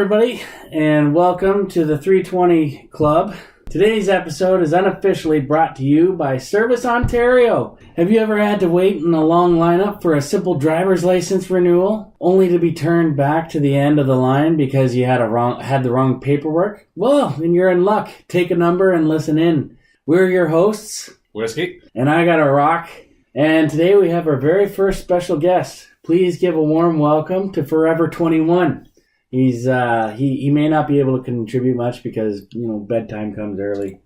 everybody, and welcome to the 320 Club. Today's episode is unofficially brought to you by Service Ontario. Have you ever had to wait in a long lineup for a simple driver's license renewal, only to be turned back to the end of the line because you had the wrong paperwork? Well, then you're in luck. Take a number and listen in. We're your hosts, Whiskey. And I got a rock. And today we have our very first special guest. Please give a warm welcome to Forever 21. He may not be able to contribute much because bedtime comes early.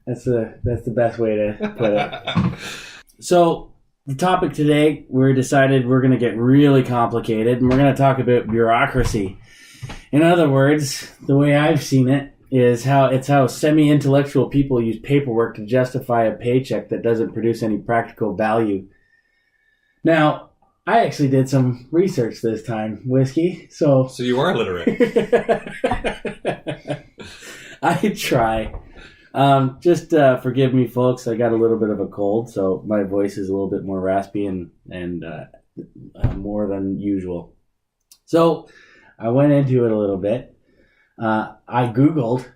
That's the best way to put it. So the topic today, we decided we're going to get really complicated, and we're going to talk about bureaucracy. In other words, the way I've seen it is how semi-intellectual people use paperwork to justify a paycheck that doesn't produce any practical value. Now, I actually did some research this time, Whiskey. So you are literate. I try. Just forgive me, folks. I got a little bit of a cold, so my voice is a little bit more raspy and more than usual. So I went into it a little bit. I Googled,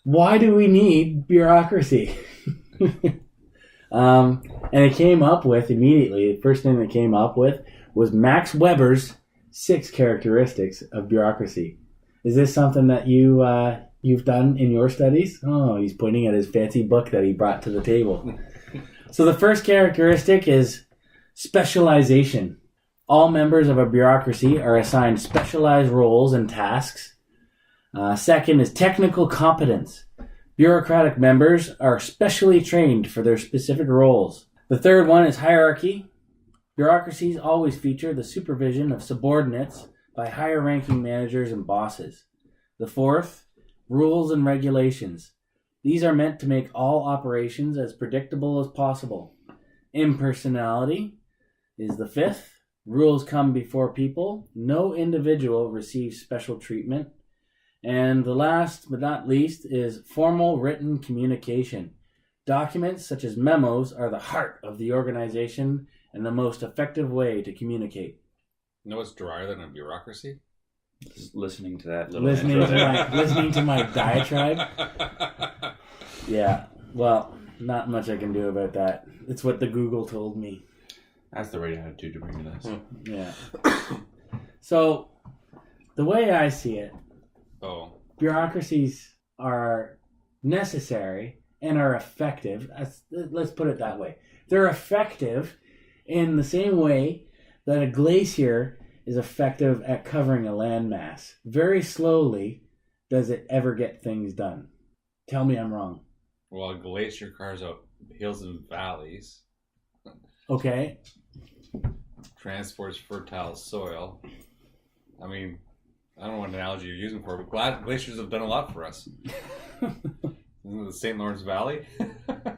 why do we need bureaucracy? And it came up with, immediately, the first thing that came up with was Max Weber's 6 characteristics of bureaucracy. Is this something that you've done in your studies? Oh, he's pointing at his fancy book that he brought to the table. So the first characteristic is specialization. All members of a bureaucracy are assigned specialized roles and tasks. Second is technical competence. Bureaucratic members are specially trained for their specific roles. The third one is hierarchy. Bureaucracies always feature the supervision of subordinates by higher-ranking managers and bosses. The fourth, rules and regulations. These are meant to make all operations as predictable as possible. Impersonality is the fifth. Rules come before people. No individual receives special treatment. And the last but not least is formal written communication. Documents such as memos are the heart of the organization and the most effective way to communicate. You know what's drier than a bureaucracy? Just listening to that little listening to my diatribe. Yeah, well, not much I can do about that. It's what the Google told me. That's the right attitude to bring to this. Yeah. So, the way I see it, bureaucracies are necessary and are effective. Let's put it that way. They're effective in the same way that a glacier is effective at covering a landmass. Very slowly does it ever get things done. Tell me I'm wrong. Well, a glacier carves out hills and valleys. Okay. Transports fertile soil. I mean, I don't know what analogy you're using for it, but glaciers have done a lot for us. Isn't it the St. Lawrence Valley?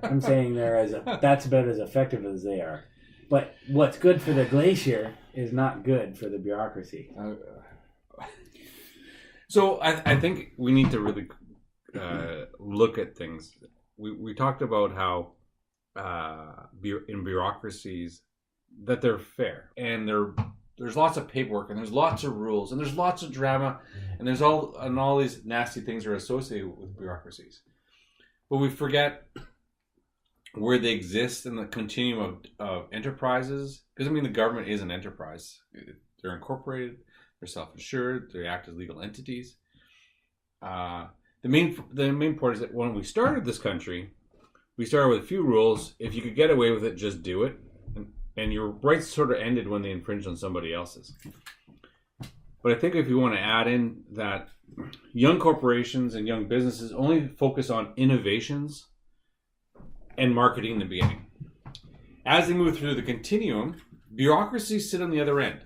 I'm saying that's about as effective as they are. But what's good for the glacier is not good for the bureaucracy. So I think we need to really look at things. We talked about how in bureaucracies that they're fair and there's lots of paperwork and there's lots of rules and there's lots of drama and there's all these nasty things are associated with bureaucracies. But we forget where they exist in the continuum of enterprises. Because, the government is an enterprise. They're incorporated, they're self-insured, they act as legal entities. The main point is that when we started this country, we started with a few rules. If you could get away with it, just do it. And your rights sort of ended when they infringed on somebody else's. But I think if you want to add in that young corporations and young businesses only focus on innovations and marketing in the beginning. As they move through the continuum, bureaucracies sit on the other end.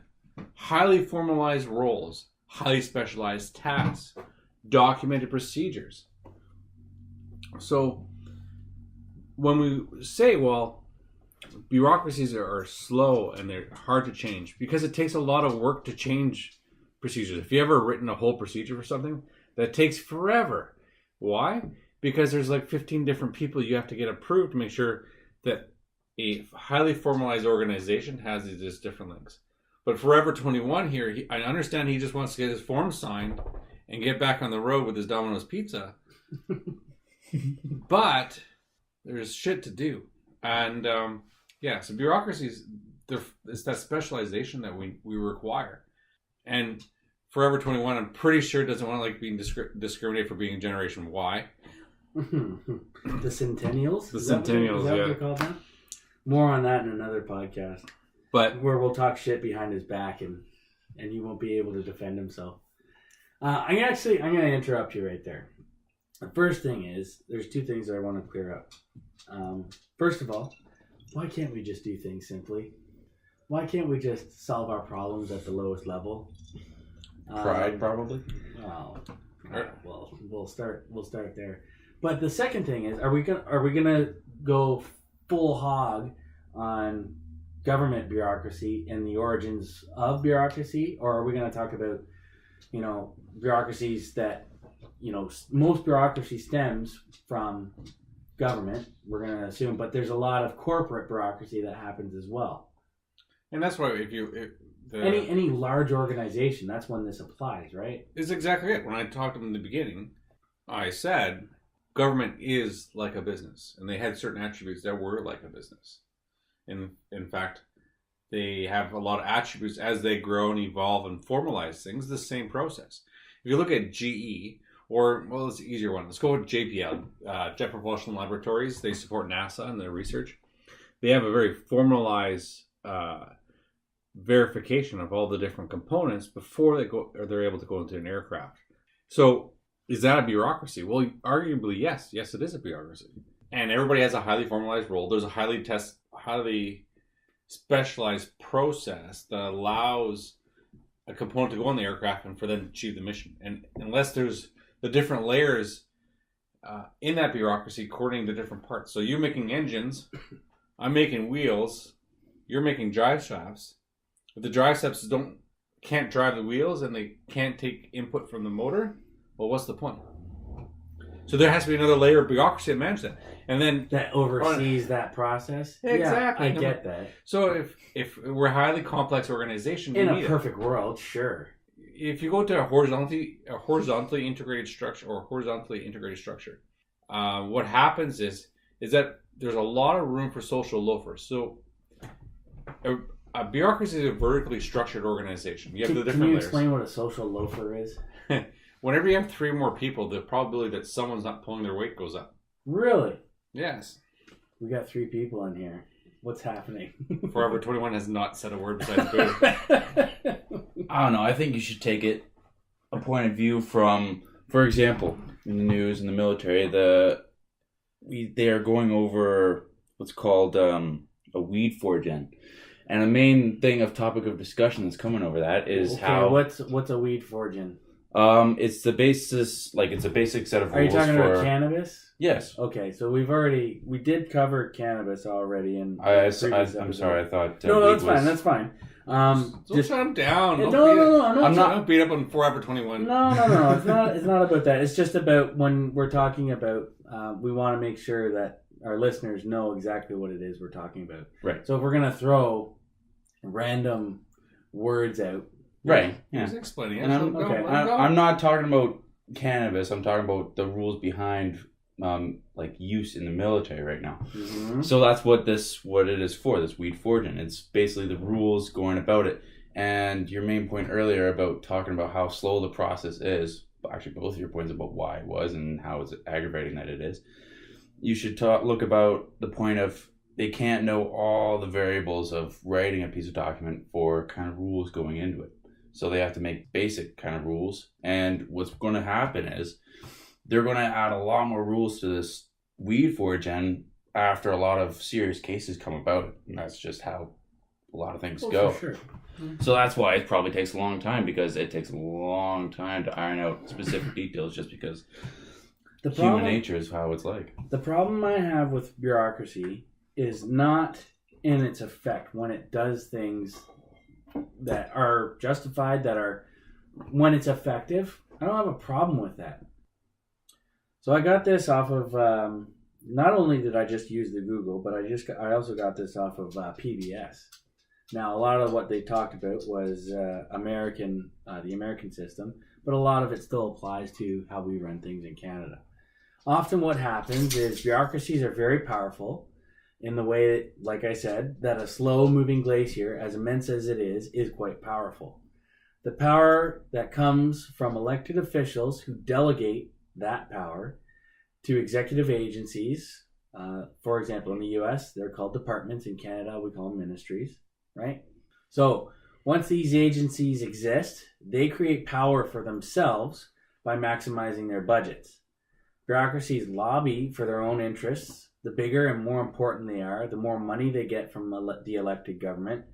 Highly formalized roles, highly specialized tasks, documented procedures. So when we say, well, bureaucracies are slow and they're hard to change because it takes a lot of work to change procedures. If you've ever written a whole procedure for something, that takes forever. Why? Because there's like 15 different people you have to get approved to make sure that a highly formalized organization has these different links. But Forever 21 here, I understand he just wants to get his form signed and get back on the road with his Domino's pizza. But there's shit to do. And so bureaucracies, it's that specialization that we require. And Forever 21, I'm pretty sure doesn't want to like being discriminated for being Generation Y. The Centennials? The Centennials, is that what they're called now? More on that in another podcast. But where we'll talk shit behind his back and he won't be able to defend himself. I'm going to interrupt you right there. The first thing is, there's two things that I want to clear up. First of all, why can't we just do things simply? Why can't we just solve our problems at the lowest level? Pride, probably. Well, we'll start there. But the second thing is, are we gonna go full hog on government bureaucracy and the origins of bureaucracy, or are we going to talk about, bureaucracies that, most bureaucracy stems from government, we're going to assume, but there's a lot of corporate bureaucracy that happens as well. And that's why any large organization, that's when this applies, right? It's exactly it. When I talked to them in the beginning, I said government is like a business, and they had certain attributes that were like a business. In fact, they have a lot of attributes as they grow and evolve and formalize things, the same process. If you look at GE, it's an easier one. Let's go with JPL, Jet Propulsion Laboratories. They support NASA and their research. They have a very formalized verification of all the different components before they're able to go into an aircraft. So is that a bureaucracy? Well, arguably, yes. Yes, it is a bureaucracy. And everybody has a highly formalized role. There's a highly specialized process that allows a component to go on the aircraft and for them to achieve the mission. And unless there's the different layers in that bureaucracy coordinating the different parts. So you're making engines, I'm making wheels, you're making drive shafts. If the drive shafts can't drive the wheels and they can't take input from the motor, well, what's the point? So there has to be another layer of bureaucracy to manage that. And then that oversees that process. Exactly. Yeah, I get that. So if we're a highly complex organization, in a perfect world, sure. If you go to a horizontally integrated structure, what happens is that there's a lot of room for social loafers. So a bureaucracy is a vertically structured organization. You have the different layers. Explain what a social loafer is? Whenever you have three more people, the probability that someone's not pulling their weight goes up. Really? Yes. We got 3 people in here. What's happening? Forever 21 has not said a word besides boo. I don't know. I think you should take it a point of view from, for example, in the news, in the military, they are going over what's called a weed forgen. And the main topic of discussion that's coming over that is how... What's a weed forgen? It's the basis, it's a basic set of rules. Are you talking about cannabis? Yes. Okay, so we did cover cannabis already in I'm sorry, I thought... No, that's fine. Don't shut him down. No, I'm not beat up on Forever 21. No. It's not about that. It's just about when we're talking about, we want to make sure that our listeners know exactly what it is we're talking about. Right. So if we're going to throw random words out. Right. Yeah. He's explaining it. I'm not talking about cannabis. I'm talking about the rules behind use in the military right now. Mm-hmm. So that's what it is for, this weed forging. It's basically the rules going about it. And your main point earlier about talking about how slow the process is, actually both of your points about why it was and how it's aggravating that it is, you should look about the point of they can't know all the variables of writing a piece of document for kind of rules going into it. So they have to make basic kind of rules. And what's going to happen is they're going to add a lot more rules to this weed forgen after a lot of serious cases come about. And that's just how a lot of things go. For sure. So that's why it probably takes a long time, because it takes a long time to iron out specific details, just because human nature is how it's like. The problem I have with bureaucracy is not in its effect when it does things that are justified, when it's effective. I don't have a problem with that. So I got this off of, not only did I just use the Google, but I also got this off of PBS. Now, a lot of what they talked about was the American system, but a lot of it still applies to how we run things in Canada. Often what happens is bureaucracies are very powerful in the way that, like I said, that a slow-moving glacier, as immense as it is quite powerful. The power that comes from elected officials who delegate that power to executive agencies. For example, in the US, they're called departments. In Canada, we call them ministries, right? So once these agencies exist, they create power for themselves by maximizing their budgets. Bureaucracies lobby for their own interests. The bigger and more important they are, the more money they get from the elected government.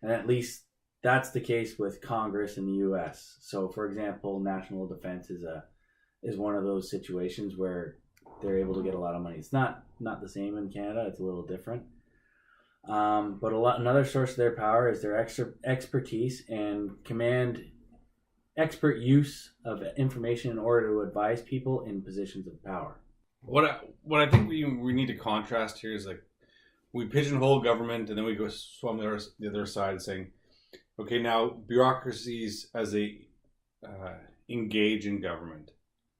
And at least that's the case with Congress in the US. So, for example, national defense is one of those situations where they're able to get a lot of money. It's not the same in Canada. It's a little different. But another source of their power is their expertise and expert use of information in order to advise people in positions of power. What I think we need to contrast here is like we pigeonhole government and then we go swam the other side saying, okay, now bureaucracies as they engage in government.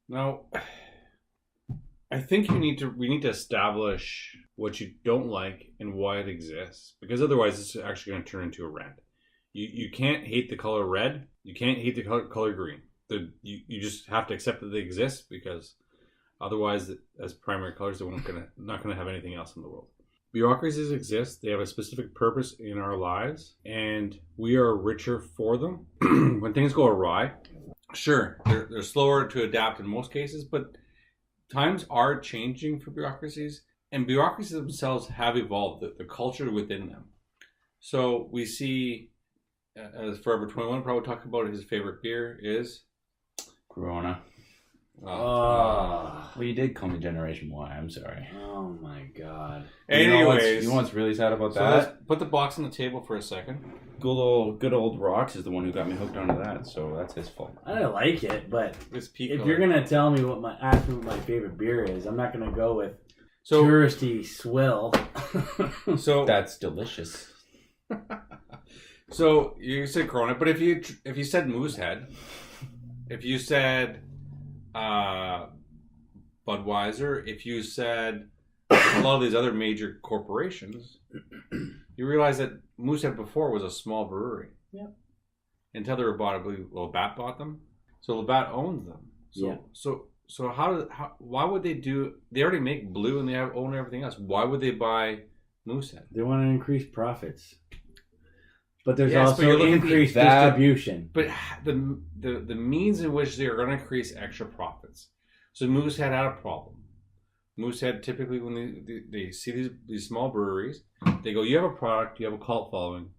Now, I think we need to establish what you don't like and why it exists, because otherwise it's actually going to turn into a rant. You can't hate the color red. You can't hate the color green. You just have to accept that they exist, because otherwise, as primary colors, they're not going to have anything else in the world. Bureaucracies exist. They have a specific purpose in our lives, and we are richer for them. When things go awry, sure, they're slower to adapt in most cases, but times are changing for bureaucracies, and bureaucracies themselves have evolved, the culture within them. So we see, as Forever 21 probably talked about, his favorite beer is Corona. Oh. Well, you did call me Generation Y. I'm sorry. Oh my God. Anyways, you know what's really sad about so that? let's put the box on the table for a second. Good old Rocks is the one who got me hooked onto that, so that's his fault. I don't like it, but This if you're gonna tell me what my favorite beer is, I'm not gonna go with touristy swill. So that's delicious. So you said Corona, but if you said Moosehead, if you said Budweiser, if you said a lot of these other major corporations, you realize that Moosehead before was a small brewery. Yep. Until they were bought, I believe Labatt bought them. So Labatt owns them. So Yeah. So why would they do? They already make Blue and they own everything else. Why would they buy Moosehead? They want to increase profits. But there's Yes, but you're also looking at increased that- distribution. But the means in which they are going to increase extra profits. So Moosehead had a problem. Moosehead typically, when they see these small breweries, they go, you have a product, you have a cult following.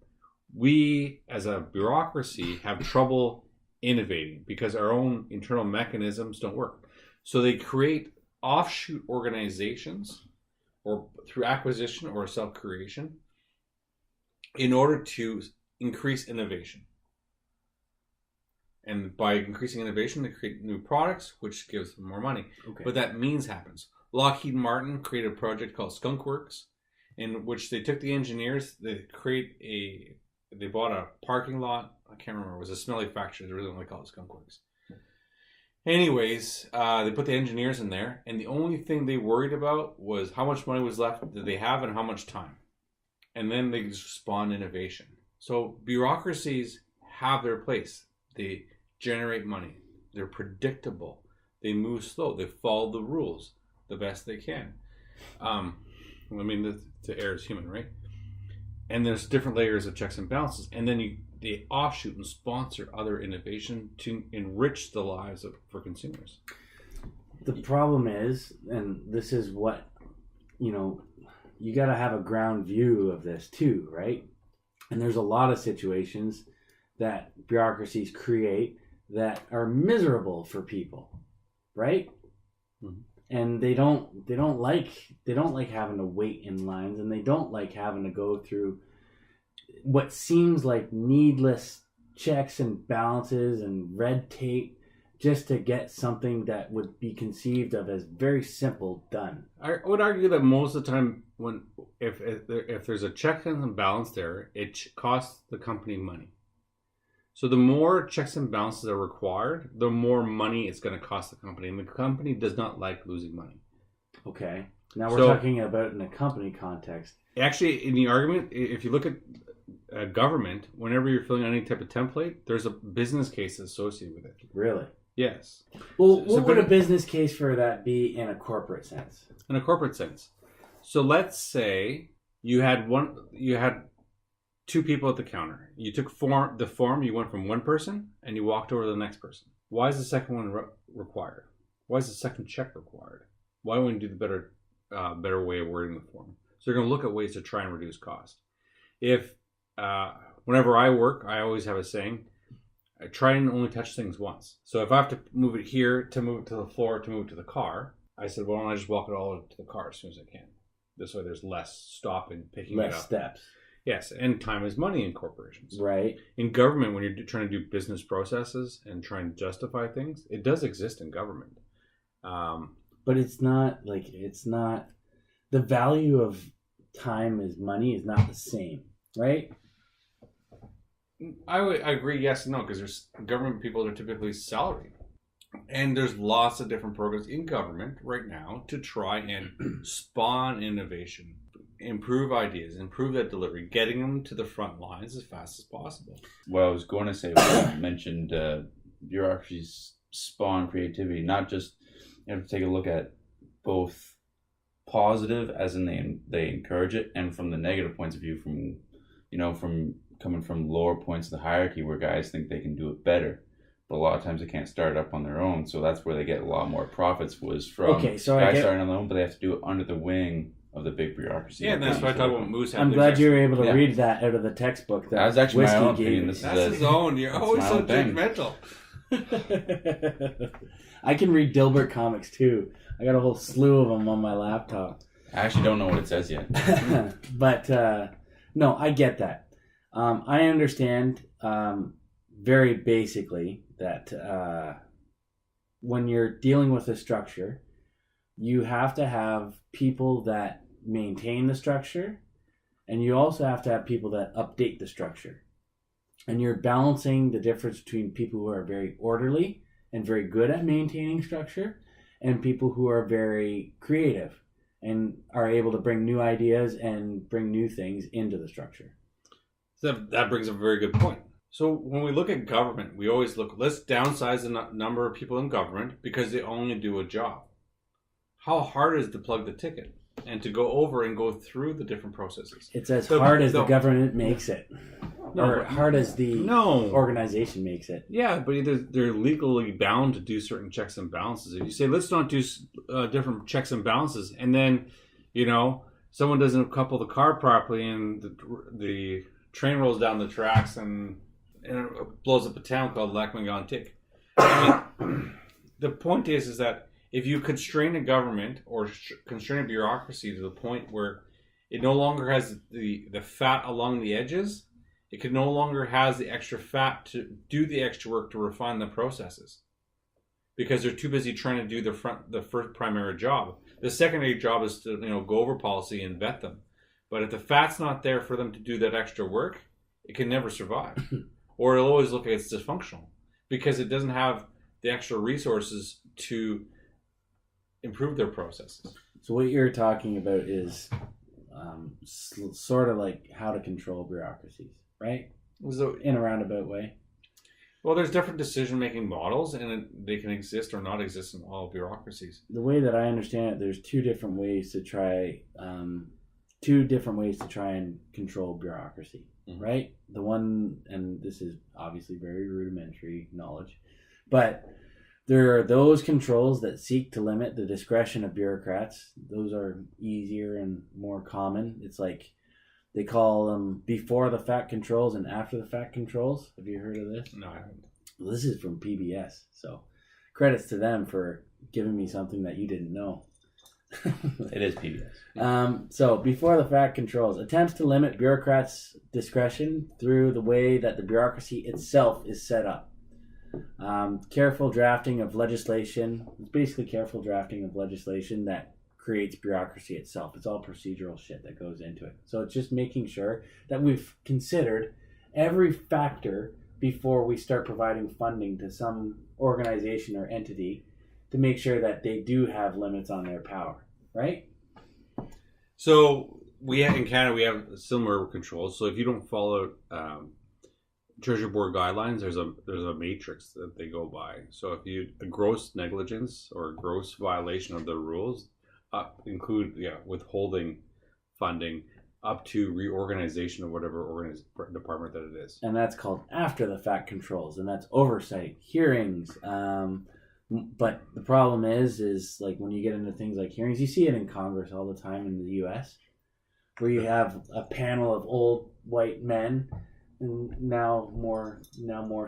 We, as a bureaucracy, have trouble innovating because our own internal mechanisms don't work. So they create offshoot organizations, or through acquisition or self-creation, in order to increase innovation. And by increasing innovation, they create new products, which gives them more money. Okay. But that means happens. Lockheed Martin created a project called Skunk Works, in which they took the engineers, they bought a parking lot. I can't remember. It was a smelly factory. They really only call it Skunk Works. Anyways, they put the engineers in there, and the only thing they worried about was how much money was left did they have and how much time. And then they just spawn innovation. So bureaucracies have their place. They generate money. They're predictable. They move slow. They follow the rules the best they can. I mean, the air is human, right? And there's different layers of checks and balances. And then they offshoot and sponsor other innovation to enrich the lives for consumers. The problem is, and this is what, you got to have a ground view of this too, right? And there's a lot of situations that bureaucracies create that are miserable for people, right? Mm-hmm. And they don't like having to wait in lines, and they don't like having to go through what seems like needless checks and balances and red tape just to get something that would be conceived of as very simple done. I would argue that most of the time, if there's a check and balance there, it costs the company money. So the more checks and balances are required, the more money it's going to cost the company. And the company does not like losing money. Okay. Now we're talking about in a company context. Actually, in the argument, if you look at government, whenever you're filling out any type of template, there's a business case associated with it. Really? Yes. Well, what would a business case for that be in a corporate sense? In a corporate sense. So let's say you had two people at the counter. You took the form, you went from one person, and you walked over to the next person. Why is the second one required? Why is the second check required? Why wouldn't you do the better way of wording the form? So you're going to look at ways to try and reduce cost. If whenever I work, I always have a saying, I try and only touch things once. So if I have to move it here, to move it to the floor, to move it to the car, I said, well, why don't I just walk it all to the car as soon as I can? This way there's less stopping, picking it up. Less steps. Yes, and time is money in corporations. Right. In government, when you're trying to do business processes and trying to justify things, it does exist in government. But it's not the value of time is money is not the same, right? I agree, yes and no, because there's government people that are typically salaried. And there's lots of different programs in government right now to try and spawn innovation, improve ideas, improve that delivery, getting them to the front lines as fast as possible. What I was going to say when you mentioned bureaucracies spawn creativity, not just, you have to take a look at both positive, as in they encourage it, and from the negative points of view, from coming from lower points of the hierarchy where guys think they can do it better. But a lot of times they can't start up on their own, so that's where they get a lot more profits. Was from guys starting on their own, but they have to do it under the wing of the big bureaucracy. Yeah, and that's why I talk about Moose. I'm glad you were able to read that out of the textbook. That was actually my own opinion. That's his own. You're always so judgmental. I can read Dilbert comics too. I got a whole slew of them on my laptop. I actually don't know what it says yet. But no, I get that. I understand very basically that when you're dealing with a structure, you have to have people that maintain the structure, and you also have to have people that update the structure. And you're balancing the difference between people who are very orderly and very good at maintaining structure and people who are very creative and are able to bring new ideas and bring new things into the structure. So that brings up a very good point. So when we look at government, we always let's downsize the number of people in government because they only do a job. How hard is it to plug the ticket and to go over and go through the different processes? It's as hard as the government makes it. Or hard as the organization makes it. Yeah, but they're legally bound to do certain checks and balances. If you say, let's not do different checks and balances, and then, someone doesn't couple the car properly and the train rolls down the tracks and it blows up a town called Lac-Mégantic. I mean, the point is that if you constrain a government or constrain a bureaucracy to the point where it no longer has the fat along the edges, it can no longer has the extra fat to do the extra work to refine the processes because they're too busy trying to do the first primary job. The secondary job is to go over policy and vet them. But if the fat's not there for them to do that extra work, it can never survive. Or it'll always look like it's dysfunctional because it doesn't have the extra resources to improve their processes. So what you're talking about is sort of like how to control bureaucracies, right? In a roundabout way. Well, there's different decision-making models, and they can exist or not exist in all bureaucracies. The way that I understand it, there's two different ways to try and control bureaucracy, right? The one, and this is obviously very rudimentary knowledge, but there are those controls that seek to limit the discretion of bureaucrats. Those are easier and more common. It's like they call them before the fact controls and after the fact controls. Have you heard of this? No, I haven't. Well, this is from PBS, so credits to them for giving me something that you didn't know. It is PBS. So before the fact controls, attempts to limit bureaucrats' discretion through the way that the bureaucracy itself is set up. Careful drafting of legislation. It's basically careful drafting of legislation that creates bureaucracy itself. It's all procedural shit that goes into it. So it's just making sure that we've considered every factor before we start providing funding to some organization or entity to make sure that they do have limits on their power, right? So in Canada we have similar controls. So if you don't follow Treasury Board guidelines, there's a matrix that they go by. So if you a gross negligence or a gross violation of the rules, include withholding funding up to reorganization of whatever department that it is. And that's called after the fact controls, and that's oversight, hearings. But the problem is like when you get into things like hearings, you see it in Congress all the time in the U.S., where you have a panel of old white men, and now more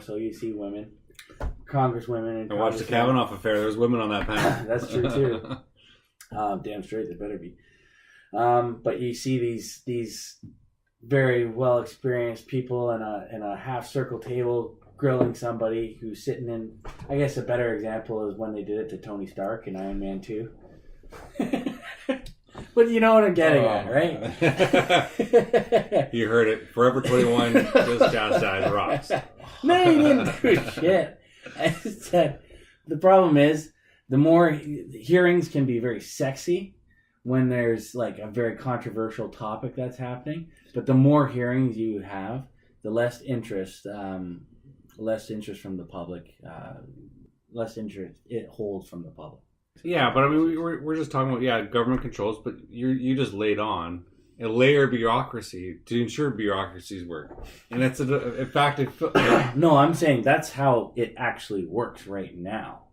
so you see women, congresswomen, and watch the Kavanaugh affair. There's women on that panel. That's true too. Damn straight, there better be. But you see these very well experienced people in a half circle table grilling somebody who's sitting in. I guess a better example is when they did it to Tony Stark in Iron Man 2. But you know what I'm getting at, right? You heard it. Forever 21 just chastise rocks. No, you didn't do shit. I said the problem is the more hearings can be very sexy when there's like a very controversial topic that's happening, but the more hearings you have, the less interest from the public, less interest it holds from the public. Yeah, but I mean, we're just talking about government controls, but you just laid on a layer of bureaucracy to ensure bureaucracies work, and that's in fact. No, I'm saying that's how it actually works right now,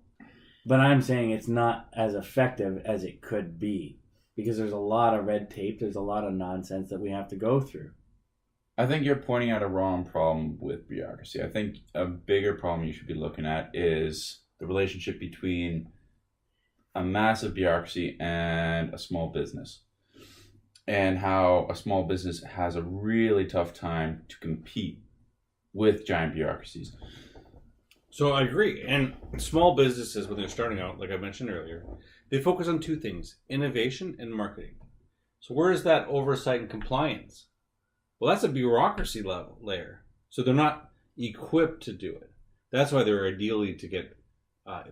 but I'm saying it's not as effective as it could be because there's a lot of red tape, there's a lot of nonsense that we have to go through. I think you're pointing out a wrong problem with bureaucracy. I think a bigger problem you should be looking at is the relationship between a massive bureaucracy and a small business, and how a small business has a really tough time to compete with giant bureaucracies. So I agree. And small businesses, when they're starting out, like I mentioned earlier, they focus on two things: innovation and marketing. So where is that oversight and compliance? Well, that's a bureaucracy layer. So they're not equipped to do it. That's why they're ideally to get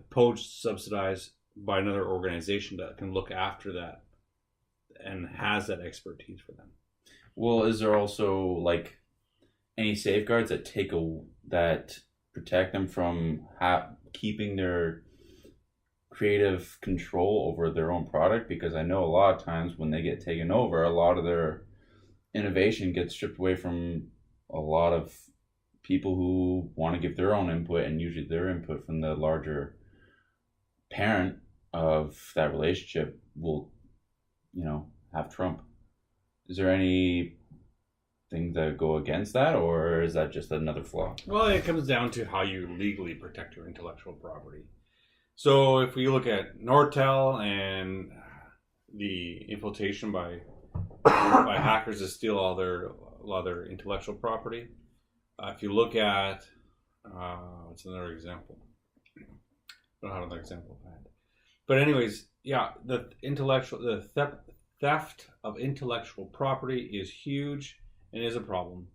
poached, subsidized by another organization that can look after that and has that expertise for them. Well, is there also like any safeguards that protect them from keeping their creative control over their own product? Because I know a lot of times when they get taken over, a lot of their innovation gets stripped away from a lot of people who want to give their own input, and usually their input from the larger parent of that relationship will, have trump. Is there any things that go against that, or is that just another flaw? Well, it comes down to how you legally protect your intellectual property. So if we look at Nortel and the infiltration by hackers to steal a lot of their intellectual property, if you look at what's another example? I don't have another example of that. But anyways, the theft of intellectual property is huge and is a problem.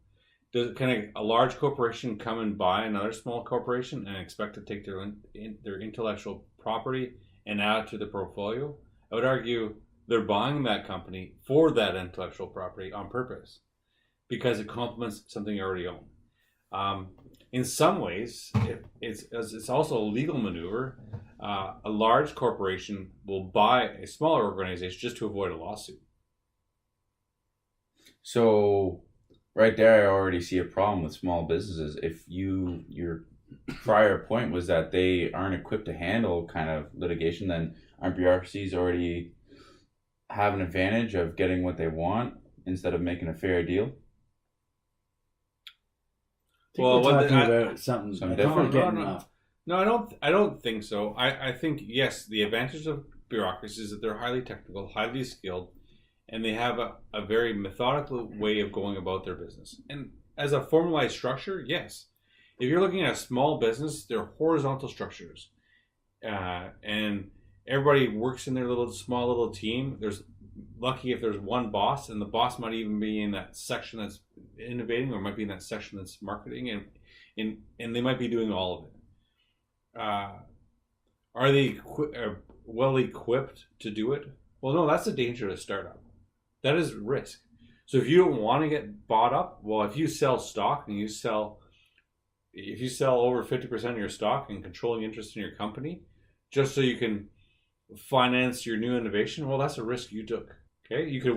Can a large corporation come and buy another small corporation and expect to take their intellectual property and add it to the portfolio? I would argue they're buying that company for that intellectual property on purpose because it complements something you already own. In some ways, it's also a legal maneuver. A large corporation will buy a smaller organization just to avoid a lawsuit. So right there, I already see a problem with small businesses. If your prior point was that they aren't equipped to handle kind of litigation, then aren't bureaucracies already have an advantage of getting what they want instead of making a fair deal? Well, we're talking about something different. No, I don't think so. I think, yes, the advantage of bureaucracy is that they're highly technical, highly skilled, and they have a very methodical way of going about their business. And as a formalized structure, yes. If you're looking at a small business, they're horizontal structures. And everybody works in their small little team. There's lucky if there's one boss, and the boss might even be in that section that's innovating, or might be in that section that's marketing, and they might be doing all of it. Are they well equipped to do it? Well, no, that's the danger of a startup. That is risk. So if you don't want to get bought up, well, if you sell stock and if you sell over 50% of your stock and controlling interest in your company, just so you can finance your new innovation, well, that's a risk you took. Okay, you could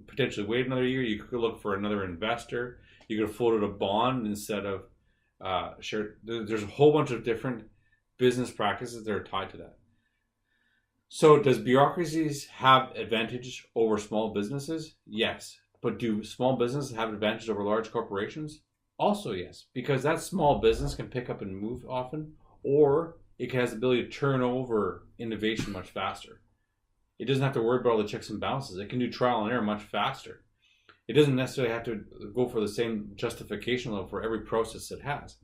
potentially wait another year. You could look for another investor. You could have floated a bond instead of share. There's a whole bunch of different business practices that are tied to that. So does bureaucracies have advantage over small businesses? Yes. But do small businesses have advantage over large corporations? Also yes, because that small business can pick up and move often, or it has the ability to turn over innovation much faster. It doesn't have to worry about all the checks and balances. It can do trial and error much faster. It doesn't necessarily have to go for the same justification level for every process it has.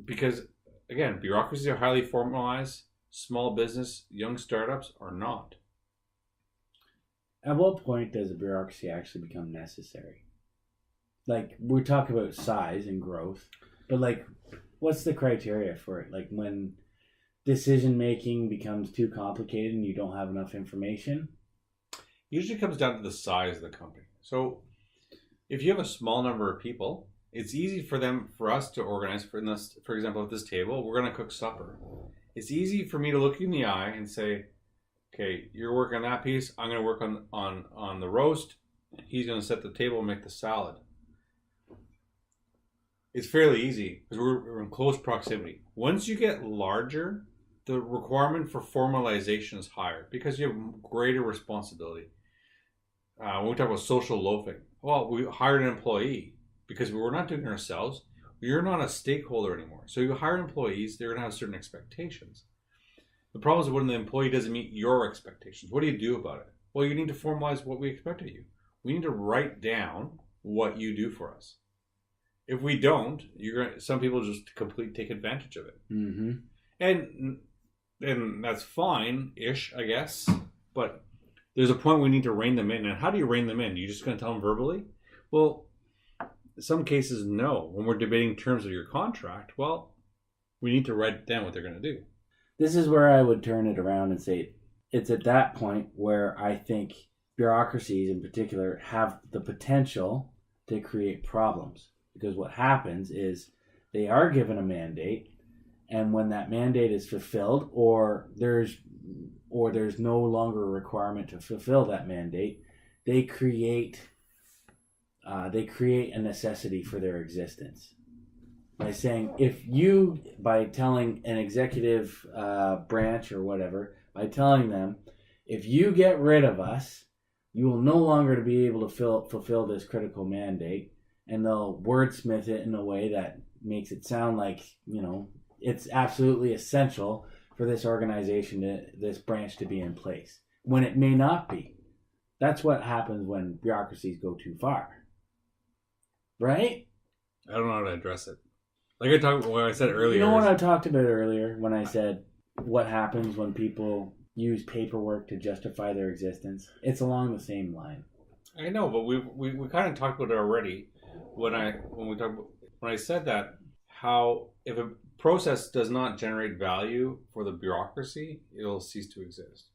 Because, again, bureaucracies are highly formalized. Small business, young startups are not. At what point does a bureaucracy actually become necessary? Like, we talk about size and growth, but like, what's the criteria for it? Like, when decision making becomes too complicated and you don't have enough information? Usually comes down to the size of the company. So if you have a small number of people, it's easy for us to organize. For example, at this table, we're going to cook supper. It's easy for me to look you in the eye and say, okay, you're working on that piece. I'm going to work on the roast. He's going to set the table and make the salad. It's fairly easy because we're in close proximity. Once you get larger, the requirement for formalization is higher because you have greater responsibility. When we talk about social loafing, well, we hired an employee because we're not doing it ourselves. You're not a stakeholder anymore. So you hire employees, they're going to have certain expectations. The problem is when the employee doesn't meet your expectations. What do you do about it? Well, you need to formalize what we expect of you. We need to write down what you do for us. If we don't, some people just completely take advantage of it. Mm-hmm. And that's fine-ish, I guess. But there's a point we need to rein them in. And how do you rein them in? Are you just going to tell them verbally? Well, in some cases, no. When we're debating terms of your contract, well, we need to write down what they're going to do. This is where I would turn it around and say it's at that point where I think bureaucracies in particular have the potential to create problems. Because what happens is they are given a mandate, and when that mandate is fulfilled, or there's no longer a requirement to fulfill that mandate, they create a necessity for their existence by saying, by telling an executive branch or whatever, by telling them, if you get rid of us, you will no longer be able to fulfill this critical mandate. And they'll wordsmith it in a way that makes it sound like, it's absolutely essential for this organization, this branch to be in place, when it may not be. That's what happens when bureaucracies go too far. Right? I don't know how to address it. Like I said earlier. You know what I talked about earlier when I said what happens when people use paperwork to justify their existence? It's along the same line. I know, but we kind of talked about it already. When I said that, how if a process does not generate value for the bureaucracy, it'll cease to exist.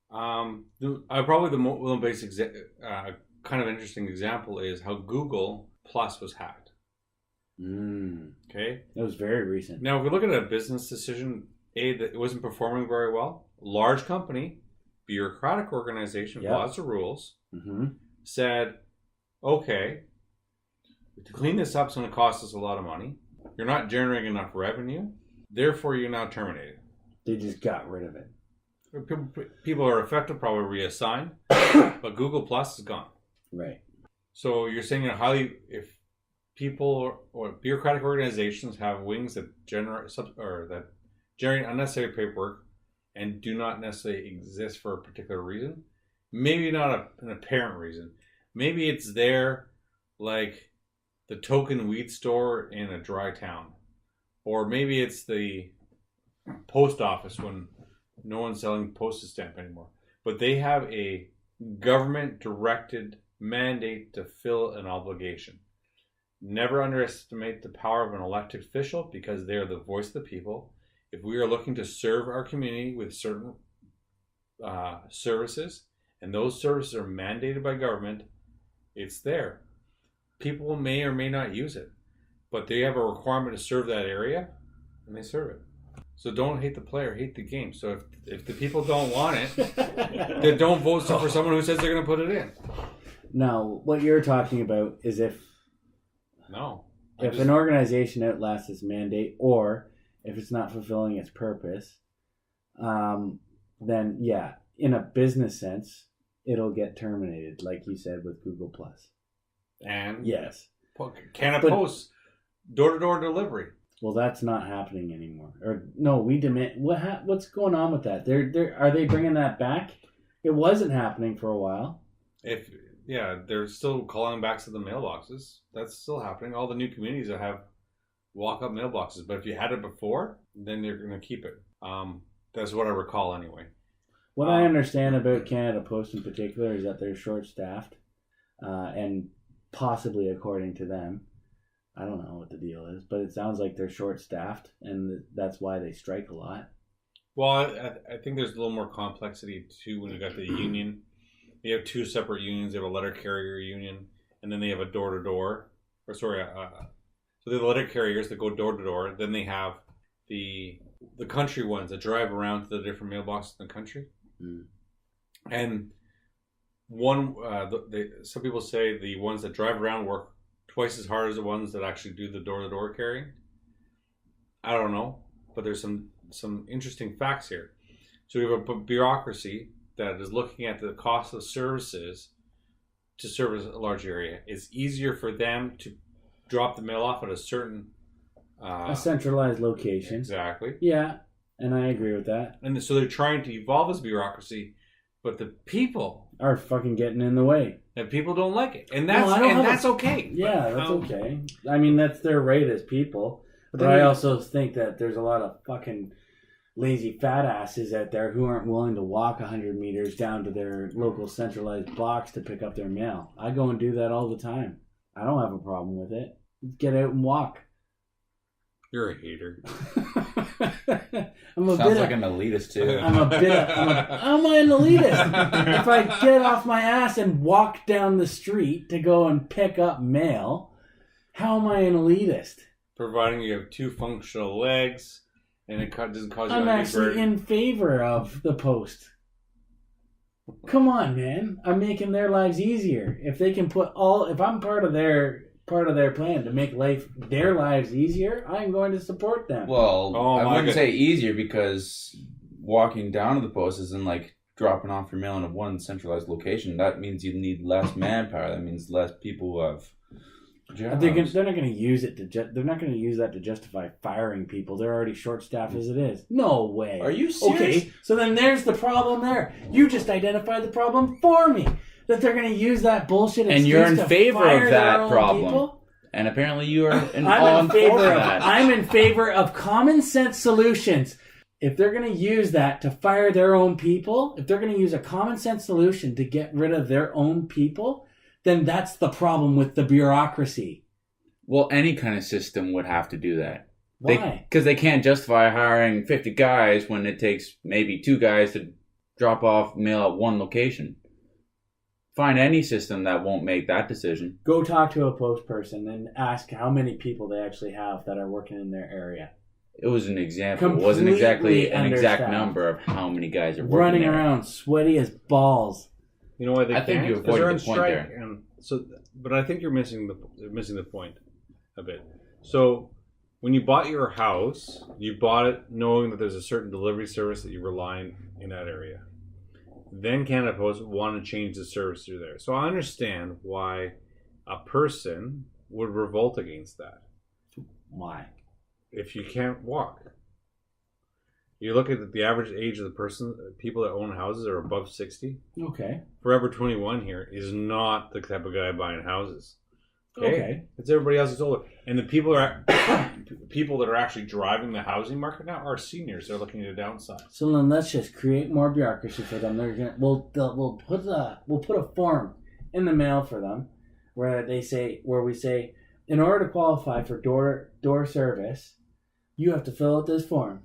Probably the most basic, kind of interesting example is how Google Plus was hacked. Okay, that was very recent. Now, if we look at a business decision, that it wasn't performing very well. Large company, bureaucratic organization, lots of rules, said, okay, to clean this up is going to cost us a lot of money. You're not generating enough revenue. Therefore, you're now terminated. They just got rid of it. People are affected, probably reassigned, but Google Plus is gone. Right. So you're saying if people or bureaucratic organizations have wings that generate unnecessary paperwork and do not necessarily exist for a particular reason, maybe not an apparent reason. Maybe it's there like the token weed store in a dry town. Or maybe it's the post office when no one's selling postage stamp anymore. But they have a government-directed mandate to fill an obligation. Never underestimate the power of an elected official because they are the voice of the people. If we are looking to serve our community with certain services, and those services are mandated by government, it's there. People may or may not use it, but they have a requirement to serve that area, and they serve it. So don't hate the player, hate the game. So if the people don't want it, then don't vote for someone who says they're going to put it in. No, what you're talking about is if an organization outlasts its mandate, or if it's not fulfilling its purpose, then yeah, in a business sense, it'll get terminated, like you said with Google Plus. And yes, Canada Post door-to-door delivery. Well, that's not happening anymore. Or no, we demand. What's going on with that? Are they bringing that back? It wasn't happening for a while. They're still calling back to the mailboxes. That's still happening. All the new communities that have walk-up mailboxes. But if you had it before, then they're going to keep it. That's what I recall anyway. What I understand about Canada Post in particular is that they're short-staffed, and possibly, according to them, I don't know what the deal is, but it sounds like they're short-staffed, and that's why they strike a lot. Well, I think there's a little more complexity too when you got the union. You have two separate unions. They have a letter carrier union, and then they have a door-to-door. So they have the letter carriers that go door-to-door. Then they have the country ones that drive around to the different mailboxes in the country. Mm. And some people say the ones that drive around work twice as hard as the ones that actually do the door-to-door carrying. I don't know, but there's some interesting facts here. So we have a bureaucracy that is looking at the cost of services to service a large area. It's easier for them to drop the mail off at a certain a centralized location. Exactly. Yeah, and I agree with that. And so they're trying to evolve this bureaucracy, but the people are fucking getting in the way. And people don't like it. And that's okay. Yeah, that's okay. I mean, that's their right as people. But I also think that there's a lot of fucking lazy fat asses out there who aren't willing to walk 100 meters down to their local centralized box to pick up their mail. I go and do that all the time. I don't have a problem with it. Get out and walk. You're a hater. Sounds like an elitist too. I'm an elitist. If I get off my ass and walk down the street to go and pick up mail, how am I an elitist? Providing you have two functional legs and it doesn't cause you. I'm actually in favor of the post. Come on, man! I'm making their lives easier. If they can if I'm part of their plan to make their lives easier, I'm going to support them. Well, I wouldn't say easier because walking down to the post isn't like dropping off your mail in one centralized location. That means you need less manpower. That means less people who have jobs. They're not going to use it they're not going to use that to justify firing people. They're already short-staffed as it is. No way. Are you serious? Okay, so then there's the problem there. You just identified the problem for me. That they're going to use that bullshit excuse and you're in to favor fire of that problem. People? And apparently you are I'm in favor of common sense solutions. If they're going to use that to fire their own people, if they're going to use a common sense solution to get rid of their own people, then that's the problem with the bureaucracy. Well, any kind of system would have to do that. Why? Because they can't justify hiring 50 guys when it takes maybe 2 guys to drop off mail at one location. Find any system that won't make that decision. Go talk to a post person and ask how many people they actually have that are working in their area. It was an example. It wasn't exactly an exact number of how many guys are working running there. around sweaty as balls. You know why they I think you avoided the point there. And but I think you're missing the point a bit. So when you bought your house, you bought it knowing that there's a certain delivery service that you rely on in that area. Then Canada Post want to change the service through there. So I understand why a person would revolt against that. Why? If you can't walk. You look at the average age of people that own houses are above 60. Okay. Forever 21 here is not the type of guy buying houses. Okay. It's everybody else that's older, and the people people that are actually driving the housing market now are seniors. They're looking to downsize. So then let's just create more bureaucracy for them. We'll put a form in the mail for them where we say, in order to qualify for door service, you have to fill out this form,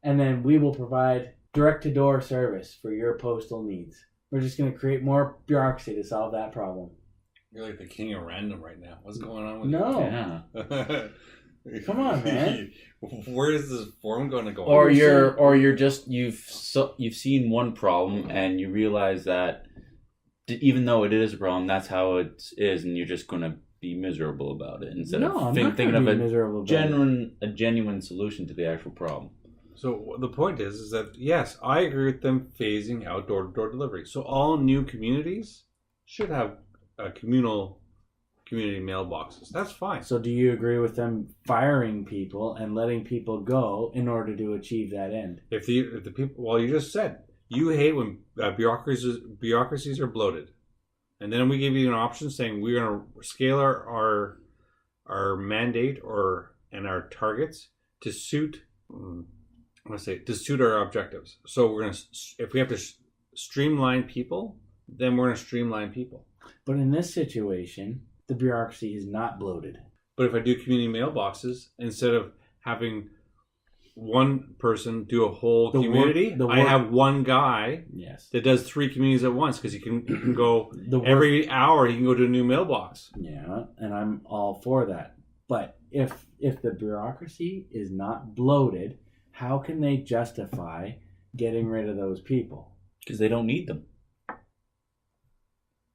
and then we will provide direct to door service for your postal needs. We're just going to create more bureaucracy to solve that problem. You're like the king of random right now. What's going on with No. you? Come on, man. Where is this form going to go? You've seen one problem and you realize that even though it is a problem, that's how it is, and you're just going to be miserable about it instead of thinking of a genuine solution to the actual problem. So the point is that yes, I agree with them phasing out door-to-door delivery. So all new communities should have community mailboxes. That's fine. So do you agree with them firing people and letting people go in order to achieve that end? If the people, well, you just said you hate when bureaucracies are bloated, and then we give you an option saying we're going to scale our mandate and our targets to suit. To suit our objectives. So we're going to, if we have to streamline people, then we're going to streamline people. But in this situation, the bureaucracy is not bloated. But if I do community mailboxes, instead of having one person do a whole community, I have one guy that does 3 communities at once, because he can go every hour, he can go to a new mailbox. Yeah, and I'm all for that. But if the bureaucracy is not bloated, how can they justify getting rid of those people? Because they don't need them.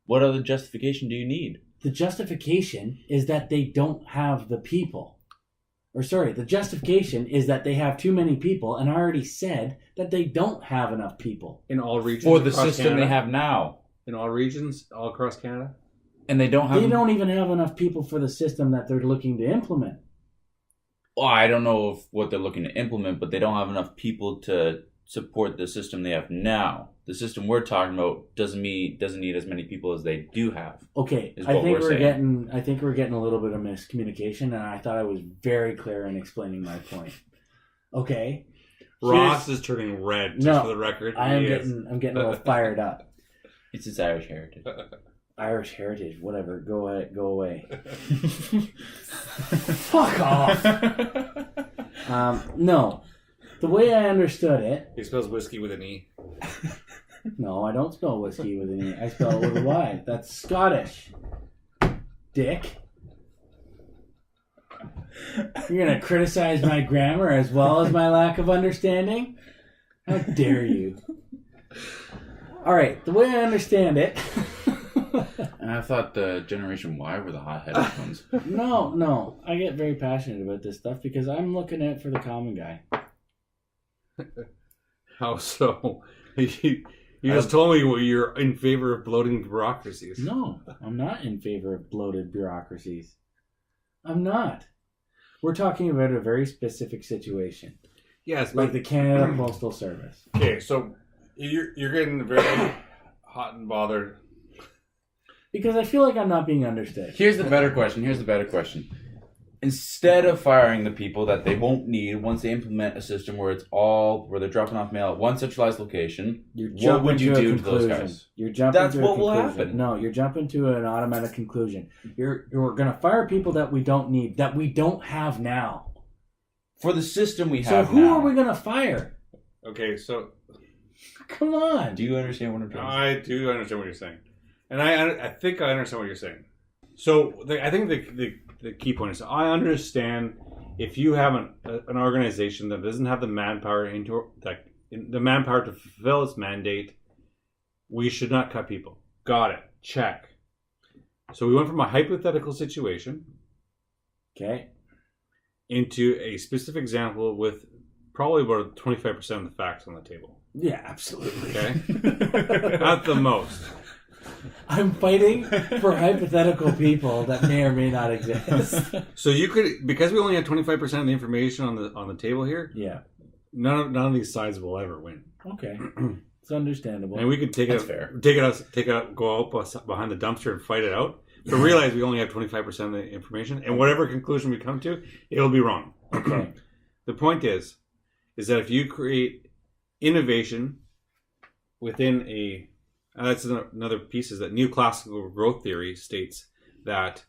What other justification do you need? The justification is that they don't have the people. The justification is that they have too many people, and I already said that they don't have enough people. In all regions for the system Canada. They have now. In all regions, all across Canada? And they don't even have enough people for the system that they're looking to implement. Well, I don't know what they're looking to implement, but they don't have enough people to support the system they have now. The system we're talking about doesn't need as many people as they do have. Okay, I think we're getting a little bit of miscommunication, and I thought I was very clear in explaining my point. Okay, Ross is turning red. Just for the record, I'm getting a little fired up. It's his Irish heritage. Irish heritage, whatever. Go away. Fuck off. No, the way I understood it. He spells whiskey with an E. No, I don't spell whiskey with an E. I spell it with a Y. That's Scottish. Dick. You're gonna criticize my grammar as well as my lack of understanding? How dare you? All right, the way I understand it. And I thought the Generation Y were the hot-headed ones. No. I get very passionate about this stuff because I'm looking at it for the common guy. How so? You just told me you're in favor of bloating bureaucracies. No, I'm not in favor of bloated bureaucracies. I'm not. We're talking about a very specific situation. Yes, like the Canada Postal Service. Okay, so you're getting very hot and bothered. Because I feel like I'm not being understood. Here's the better question. Instead of firing the people that they won't need once they implement a system where they're dropping off mail at one centralized location, what would you do to those guys? That's what will happen. No, you're jumping to an automatic conclusion. You're going to fire people that we don't need, that we don't have now. For the system we have now. So who are we going to fire? Okay, so... Come on. Do you understand what I'm trying to say? I do understand what you're saying. And I think I understand what you're saying. So I think the key point is I understand if you have an organization that doesn't have the manpower to fulfill its mandate, we should not cut people. Got it. Check. So we went from a hypothetical situation, okay, into a specific example with probably about 25% of the facts on the table. Yeah, absolutely. Okay, at the most. I'm fighting for hypothetical people that may or may not exist. So you could, because we only have 25% of the information on the table here. Yeah. None of these sides will ever win. Okay, it's understandable. And we could take it out, go out behind the dumpster and fight it out. So realize we only have 25% of the information, and whatever conclusion we come to, it'll be wrong. Okay. The point is that if you create innovation within that's another piece, is that neoclassical growth theory states that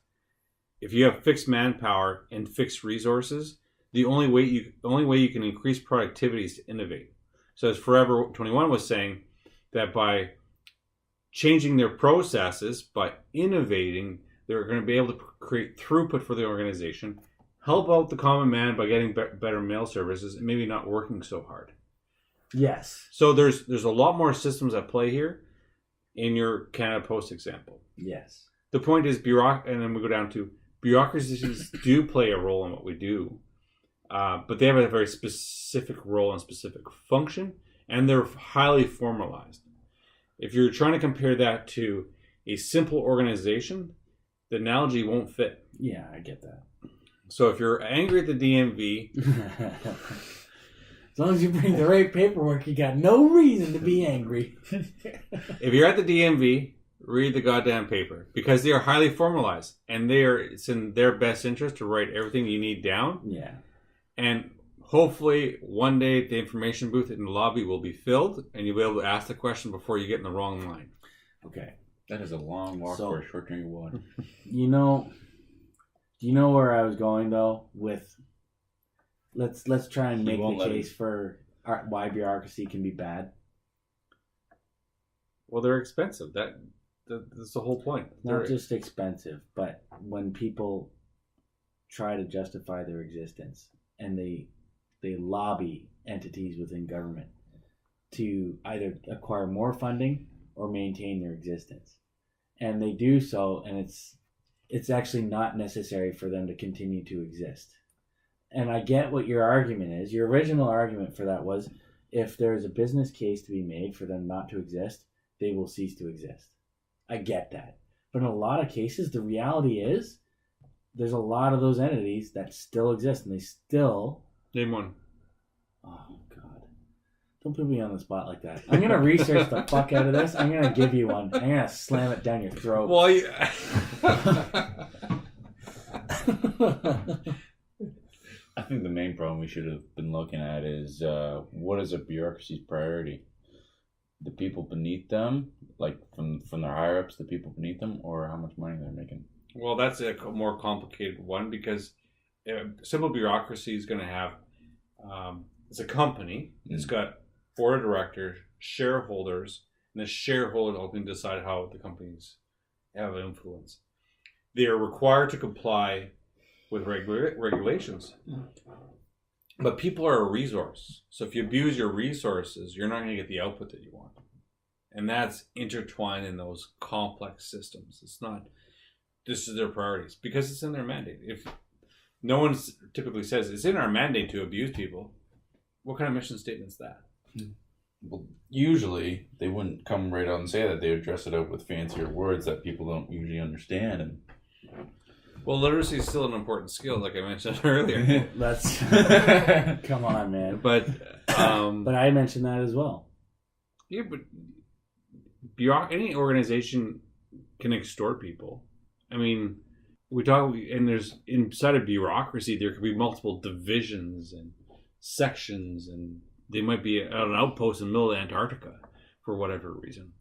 if you have fixed manpower and fixed resources, the only way you can increase productivity is to innovate. So as Forever 21 was saying, that by changing their processes, by innovating, they're going to be able to create throughput for the organization, help out the common man by getting better mail services, and maybe not working so hard. Yes. So there's a lot more systems at play here in your Canada Post example. Yes. The point is, and then we go down to bureaucracies do play a role in what we do, but they have a very specific role and specific function, and they're highly formalized. If you're trying to compare that to a simple organization, the analogy won't fit. Yeah, I get that. So if you're angry at the DMV... As long as you bring the right paperwork, you got no reason to be angry. If you're at the DMV, read the goddamn paper. Because they are highly formalized. And it's in their best interest to write everything you need down. Yeah. And hopefully one day the information booth in the lobby will be filled and you'll be able to ask the question before you get in the wrong line. Okay. That is a long walk for a short drink of water. Do you know where I was going though with... Let's try and make the case for why bureaucracy can be bad. Well, they're expensive. That's the whole point. Not just expensive, but when people try to justify their existence and they lobby entities within government to either acquire more funding or maintain their existence, and they do so, and it's actually not necessary for them to continue to exist. And I get what your argument is. Your original argument for that was if there's a business case to be made for them not to exist, they will cease to exist. I get that. But in a lot of cases, the reality is there's a lot of those entities that still exist, and they still... Name one. Oh, God. Don't put me on the spot like that. I'm going to research the fuck out of this. I'm going to give you one. I'm going to slam it down your throat. Well, I think the main problem we should have been looking at is what is a bureaucracy's priority? The people beneath them, like from their higher ups, the people beneath them, or how much money they're making? Well, that's a more complicated one because simple bureaucracy is going to have it's a company. It's got board of directors, shareholders, and the shareholders all can decide how the companies have influence. They are required to comply with regulations. But people are a resource. So if you abuse your resources, you're not going to get the output that you want. And that's intertwined in those complex systems. It's not, this is their priorities, because it's in their mandate. If no one typically says, it's in our mandate to abuse people, what kind of mission statement is that? Well, usually they wouldn't come right out and say that. They would dress it up with fancier words that people don't usually understand. And well, literacy is still an important skill, like I mentioned earlier. That's come on, man. But I mentioned that as well. Yeah, but any organization can extort people. I mean, we talk, and there's inside of bureaucracy there could be multiple divisions and sections, and they might be at an outpost in the middle of Antarctica for whatever reason.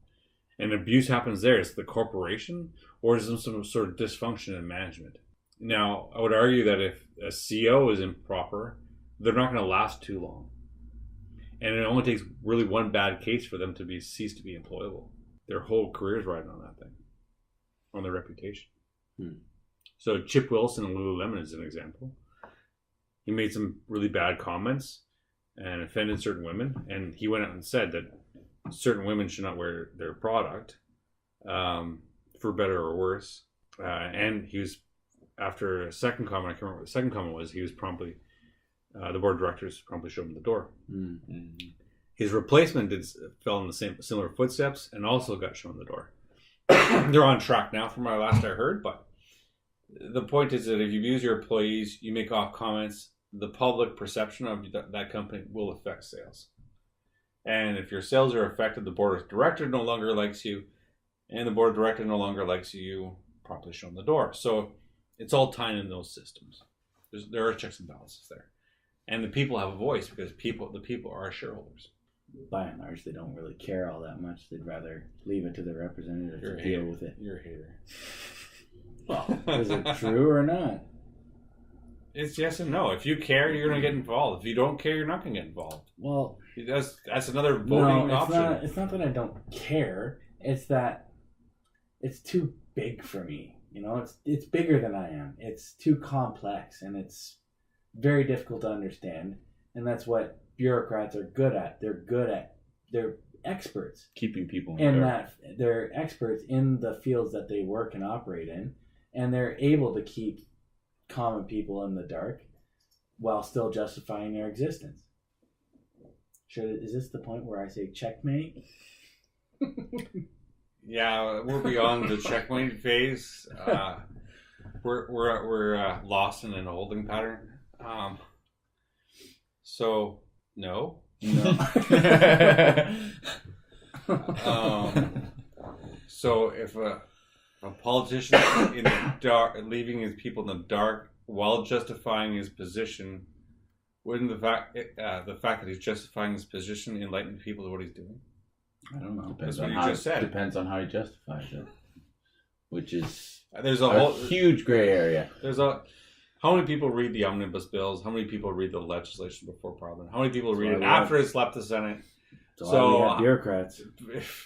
And abuse happens there. Is it the corporation, or is there some sort of dysfunction in management? Now, I would argue that if a CEO is improper, they're not going to last too long. And it only takes really one bad case for them to cease to be employable. Their whole career is riding on that thing, on their reputation. So Chip Wilson and Lululemon is an example. He made some really bad comments and offended certain women, and he went out and said that certain women should not wear their product, for better or worse. And he was, after a second comment, I can't remember what the second comment was, he was promptly, the board of directors promptly showed him the door. Mm-hmm. His replacement fell in the similar footsteps and also got shown the door. They're on track now from my last I heard, but the point is that if you abuse your employees, you make off comments, the public perception of that company will affect sales. And if your sales are affected, the board of directors no longer likes you, and the board of directors no longer likes you, properly shown the door. So it's all tying in those systems. There are checks and balances there, and the people have a voice because the people are shareholders. By and large, they don't really care all that much. They'd rather leave it to the representative to deal with it. You're a hater. Well, is it true or not? It's yes and no. If you care, you're going to get involved. If you don't care, you're not going to get involved. Well, that's another voting option. It's not that I don't care. It's that it's too big for me. It's bigger than I am. It's too complex, and it's very difficult to understand. And that's what bureaucrats are good at. They're experts. Keeping people in that. They're experts in the fields that they work and operate in, and they're able to keep common people in the dark while still justifying their existence. Is this the point where I say checkmate? Yeah, we're beyond the checkmate phase. We're lost in a holding pattern. So no. So if a politician in the dark, leaving his people in the dark while justifying his position, wouldn't the fact that he's justifying his position enlighten people to what he's doing? I don't know. Depends That's on what you just said. Depends on how he justifies it, which is there's a huge gray area. How many people read the omnibus bills? How many people read the legislation before Parliament? How many people read it after it's left the Senate? So we have bureaucrats.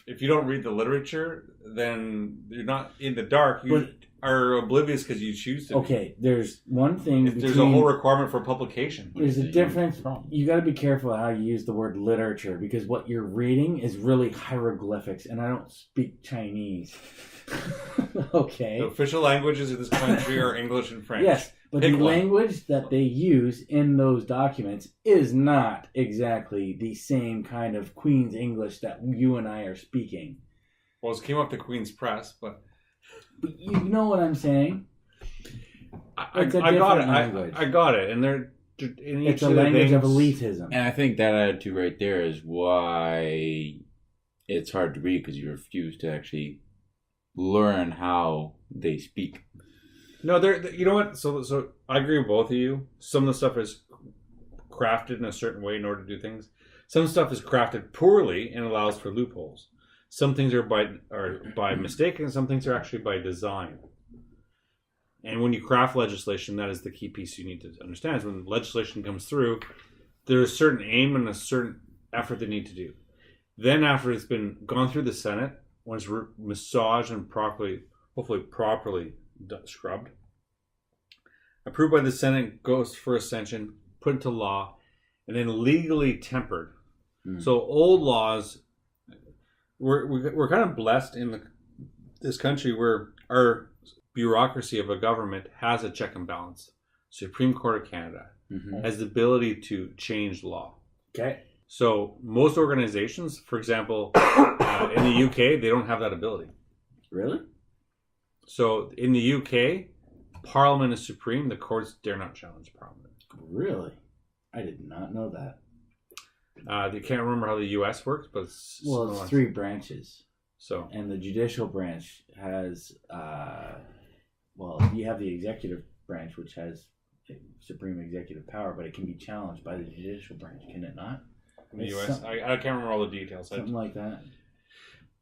If you don't read the literature, then you're not in the dark. You are oblivious because you choose to. Okay, there's one thing. There's a whole requirement for publication. There's a difference. You got to be careful how you use the word literature, because what you're reading is really hieroglyphics, and I don't speak Chinese. Okay. The official languages of this country are English and French. Yes, but the language that they use in those documents is not exactly the same kind of Queen's English that you and I are speaking. Well, it came off the Queen's Press, but you know what I'm saying? I got it. I got it. And it's a language of elitism. And I think that attitude right there is why it's hard to read, because you refuse to actually learn how they speak. No, you know what? So I agree with both of you. Some of the stuff is crafted in a certain way in order to do things. Some stuff is crafted poorly and allows for loopholes. Some things are by mistake, and some things are actually by design. And when you craft legislation, that is the key piece you need to understand. Is when legislation comes through, there's a certain aim and a certain effort they need to do. Then after it's been gone through the Senate, when it's massaged and hopefully properly scrubbed, approved by the Senate, goes for ascension, put into law, and then legally tempered. So old laws, we're kind of blessed in this country where our bureaucracy of a government has a check and balance. Supreme Court of Canada has the ability to change law. Okay. So most organizations, for example, in the UK, they don't have that ability. Really? So in the UK, Parliament is supreme. The courts dare not challenge Parliament. Really? I did not know that. They can't remember how the US works, but it's three branches. So, and the judicial branch has, you have the executive branch, which has supreme executive power, but it can be challenged by the judicial branch, can it not? In the US, I can't remember all the details. Something like that.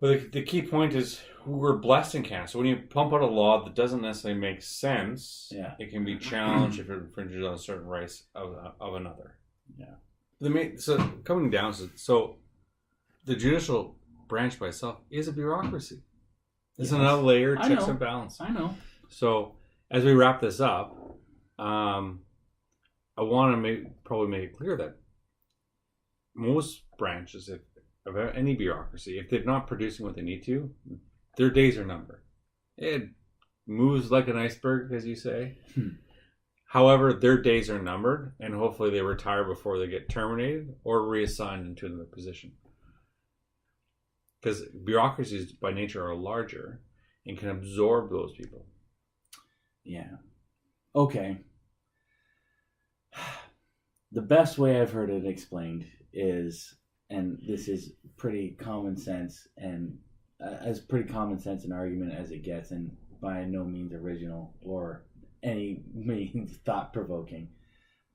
But the key point is we're blessed in Canada. So when you pump out a law that doesn't necessarily make sense, it can be challenged if it infringes on certain rights of another. Yeah. So coming down to the judicial branch by itself is a bureaucracy. It's another layer, checks and balance. I know. So as we wrap this up, I want to probably make it clear that most branches of any bureaucracy, if they're not producing what they need to, their days are numbered. It moves like an iceberg, as you say. However, their days are numbered, and hopefully they retire before they get terminated or reassigned into another position. Because bureaucracies by nature are larger and can absorb those people. Yeah. Okay. The best way I've heard it explained is, and this is pretty common sense, and as pretty common sense an argument as it gets, and by no means original or any means thought-provoking.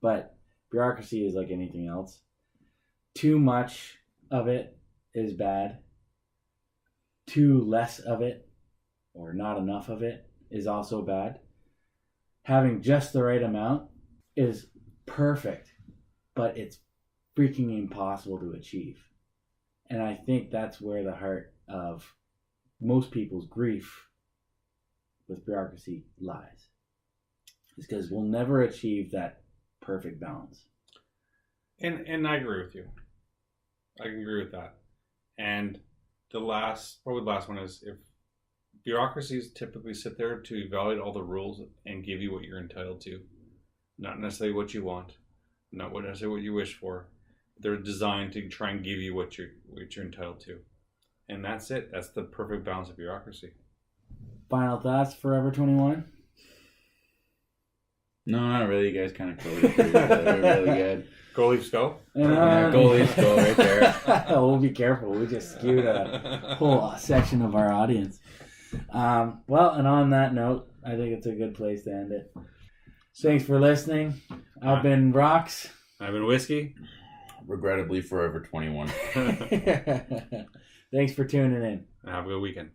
But bureaucracy is like anything else. Too much of it is bad. Too less of it, or not enough of it, is also bad. Having just the right amount is perfect, but it's freaking impossible to achieve. And I think that's where the heart of most people's grief with bureaucracy lies. It's because we'll never achieve that perfect balance. And I agree with you. I can agree with that. And probably the last one is, if bureaucracies typically sit there to evaluate all the rules and give you what you're entitled to, not necessarily what you want, not necessarily what you wish for. They're designed to try and give you what you're entitled to, and that's it. That's the perfect balance of bureaucracy. Final thoughts, Forever 21? No, not really. You guys kind of covered it. They're really good. Go Leafs go. Go Leafs go right there. We'll be careful. We just skewed a whole section of our audience. Well, and on that note, I think it's a good place to end it. Thanks for listening. I've been Rox. I've been Whiskey. Regrettably, Forever 21. Thanks for tuning in. Have a good weekend.